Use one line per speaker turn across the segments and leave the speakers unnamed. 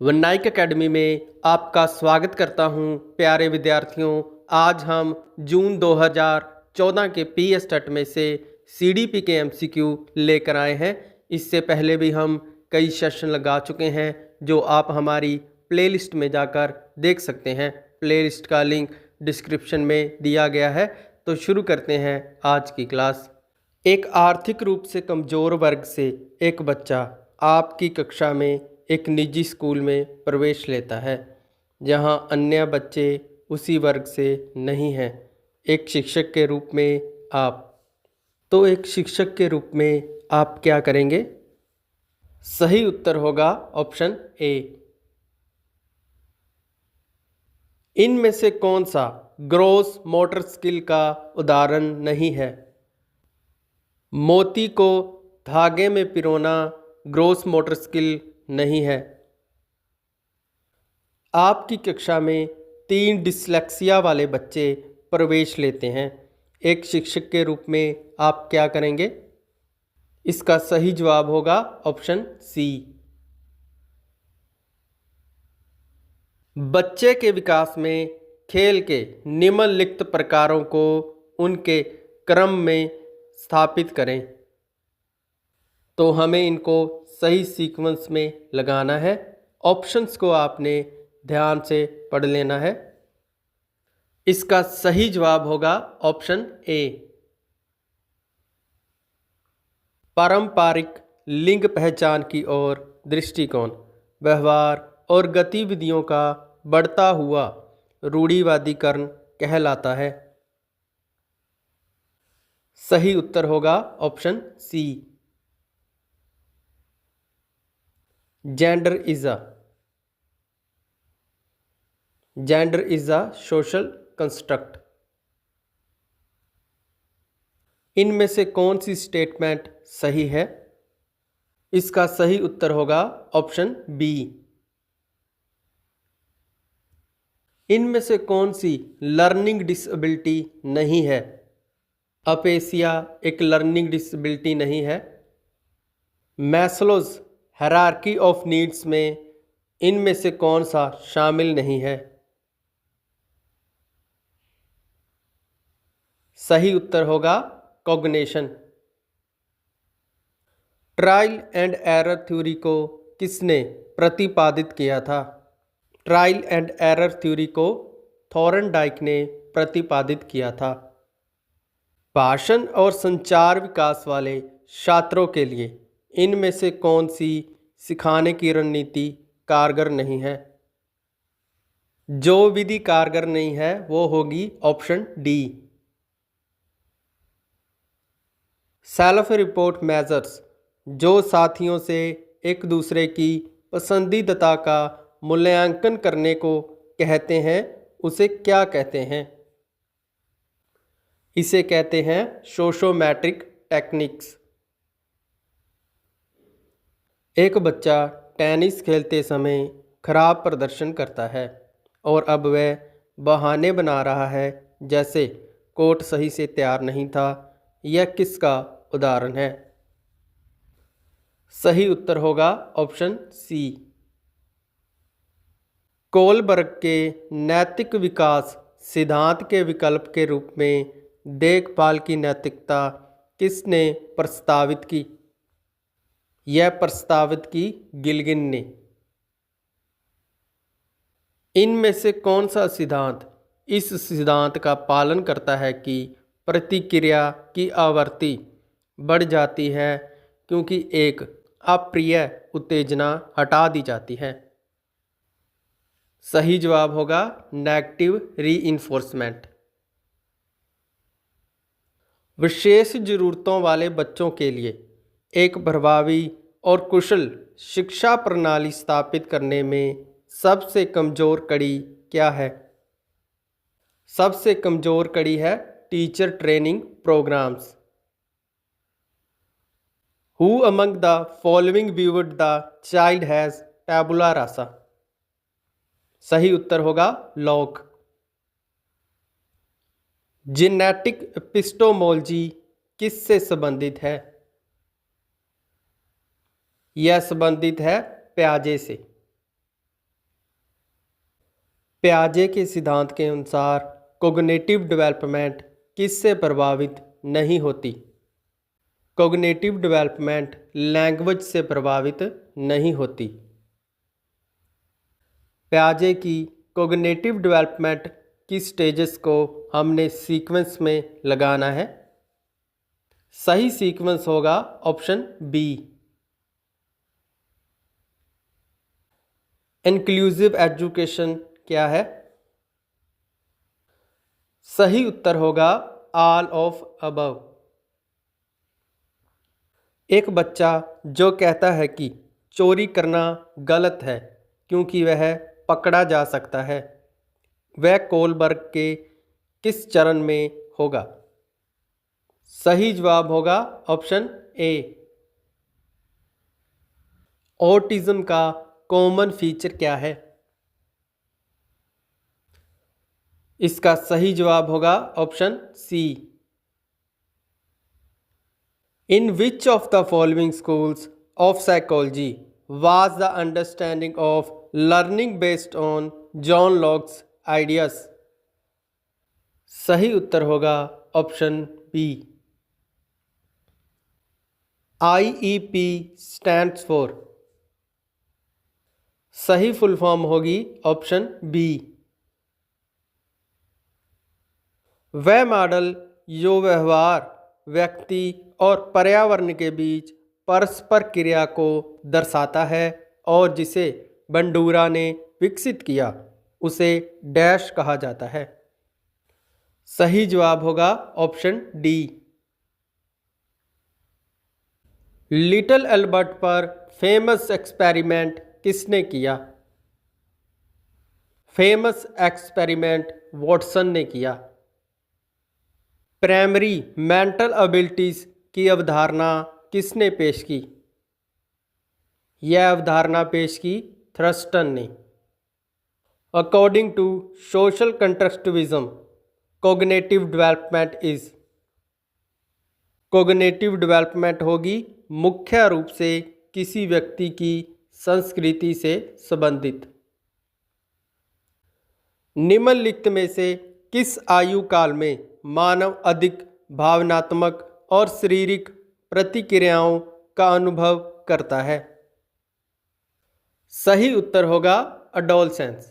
वन्नाइक academy में आपका स्वागत करता हूं। प्यारे विद्यार्थियों, आज हम जून 2014 के पी-एस-टेट में से सीडीपी के एमसीक्यू लेकर आए हैं। इससे पहले भी हम कई सेशन लगा चुके हैं जो आप हमारी प्लेलिस्ट में जाकर देख सकते हैं। प्लेलिस्ट का लिंक डिस्क्रिप्शन में दिया गया है। तो शुरू करते हैं आज की क्लास। एक आर्थिक रूप से कमज़ोर वर्ग से एक बच्चा आपकी कक्षा में एक निजी स्कूल में प्रवेश लेता है जहां अन्य बच्चे उसी वर्ग से नहीं हैं। एक शिक्षक के रूप में एक शिक्षक के रूप में आप क्या करेंगे? सही उत्तर होगा ऑप्शन ए। इनमें से कौन सा ग्रॉस मोटर स्किल का उदाहरण नहीं है? मोती को धागे में पिरोना ग्रॉस मोटर स्किल नहीं है। आपकी कक्षा में 3 डिसलेक्सिया वाले बच्चे प्रवेश लेते हैं। एक शिक्षक के रूप में आप क्या करेंगे? इसका सही जवाब होगा ऑप्शन सी। बच्चे के विकास में खेल के निम्नलिखित प्रकारों को उनके क्रम में स्थापित करें। तो हमें इनको सही सीक्वेंस में लगाना है। ऑप्शंस को आपने ध्यान से पढ़ लेना है। इसका सही जवाब होगा ऑप्शन ए। पारंपरिक लिंग पहचान की ओर दृष्टिकोण व्यवहार और गतिविधियों का बढ़ता हुआ रूढ़िवादीकरण कहलाता है। सही उत्तर होगा option C. Gender is a social construct. इनमें से कौन सी स्टेटमेंट सही है? इसका सही उत्तर होगा ऑप्शन बी। इनमें से कौन सी लर्निंग डिसेबिलिटी नहीं है? अपेसिया एक लर्निंग डिसेबिलिटी नहीं है। मैस्लोज हायरार्की ऑफ नीड्स में इनमें से कौन सा शामिल नहीं है? सही उत्तर होगा cognition. Trial and error theory को किसने प्रतिपादित किया था? ट्रायल एंड एरर थ्योरी को थॉर्नडाइक ने प्रतिपादित किया था। भाषण और संचार विकास वाले छात्रों के लिए इनमें से कौन सी सिखाने की रणनीति कारगर नहीं है? जो विधि कारगर नहीं है वो होगी option D. Self report measures जो साथियों से एक दूसरे की पसंदीदता का मूल्यांकन करने को कहते हैं उसे क्या कहते हैं? इसे कहते हैं सोशियोमेट्रिक टेक्निक्स। एक बच्चा टेनिस खेलते समय खराब प्रदर्शन करता है और अब वह बहाने बना रहा है जैसे कोर्ट सही से तैयार नहीं था। यह किसका उदाहरण है? सही उत्तर होगा ऑप्शन सी। कोलबर्ग के नैतिक विकास सिद्धांत के विकल्प के रूप में देखभाल की नैतिकता किसने प्रस्तावित की? यह प्रस्तावित की गिलगिन ने। इनमें से कौन सा सिद्धांत इस सिद्धांत का पालन करता है कि प्रतिक्रिया की आवृत्ति बढ़ जाती है क्योंकि एक अप्रिय उत्तेजना हटा दी जाती है? सही जवाब होगा नेगेटिव रीइंफोर्समेंट। विशेष जरूरतों वाले बच्चों के लिए एक प्रभावी और कुशल शिक्षा प्रणाली स्थापित करने में सबसे कमज़ोर कड़ी क्या है? सबसे कमज़ोर कड़ी है teacher training programmes. Who among the following viewed the child has tabula rasa? सही उत्तर होगा लॉक। जेनेटिक एपिस्टेमोलॉजी किससे संबंधित है? यह संबंधित है प्याजे से। पियाजे के सिद्धांत के अनुसार कोग्निटिव डेवलपमेंट किससे प्रभावित नहीं होती? कोग्निटिव डेवलपमेंट लैंग्वेज से प्रभावित नहीं होती। पियाजे की कोग्निटिव डेवलपमेंट की स्टेजेस को हमने सीक्वेंस में लगाना है। सही सीक्वेंस होगा ऑप्शन बी। इंक्लूसिव एजुकेशन क्या है? सही उत्तर होगा ऑल ऑफ अबव। एक बच्चा जो कहता है कि चोरी करना गलत है क्योंकि वह पकड़ा जा सकता है, वह कोलबर्ग के किस चरण में होगा? सही जवाब होगा ऑप्शन ए। ऑटिज्म का कॉमन फीचर क्या है? इसका सही जवाब होगा option C. In which of the following schools of psychology was the understanding of learning based on John Locke's ideas? सही उत्तर होगा option B. IEP stands for, सही फुल फॉर्म होगी ऑप्शन बी। वह मॉडल जो व्यवहार, व्यक्ति और पर्यावरण के बीच परस्पर क्रिया को दर्शाता है और जिसे बंडूरा ने विकसित किया, उसे डैश कहा जाता है। सही जवाब होगा ऑप्शन डी। लिटिल एल्बर्ट पर फेमस एक्सपेरिमेंट किसने किया? फेमस एक्सपेरिमेंट वॉटसन ने किया। प्राइमरी मेंटल एबिलिटीज की अवधारणा किसने पेश की? यह अवधारणा पेश की थ्रस्टन ने। According to social constructivism, cognitive development is, cognitive development होगी मुख्य रूप से किसी व्यक्ति की संस्कृति से संबंधित। निम्नलिखित में से किस आयु काल में मानव अधिक भावनात्मक और शारीरिक प्रतिक्रियाओं का अनुभव करता है? सही उत्तर होगा एडोलसेंस।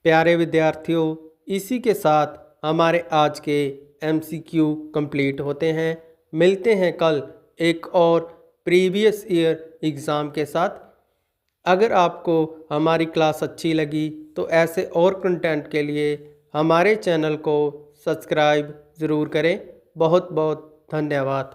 प्यारे विद्यार्थियों, इसी के साथ हमारे आज के MCQ कंप्लीट होते हैं। मिलते हैं कल एक और प्रीवियस ईयर एग्ज़ाम के साथ। अगर आपको हमारी क्लास अच्छी लगी तो ऐसे और कंटेंट के लिए हमारे चैनल को सब्सक्राइब ज़रूर करें। बहुत बहुत धन्यवाद।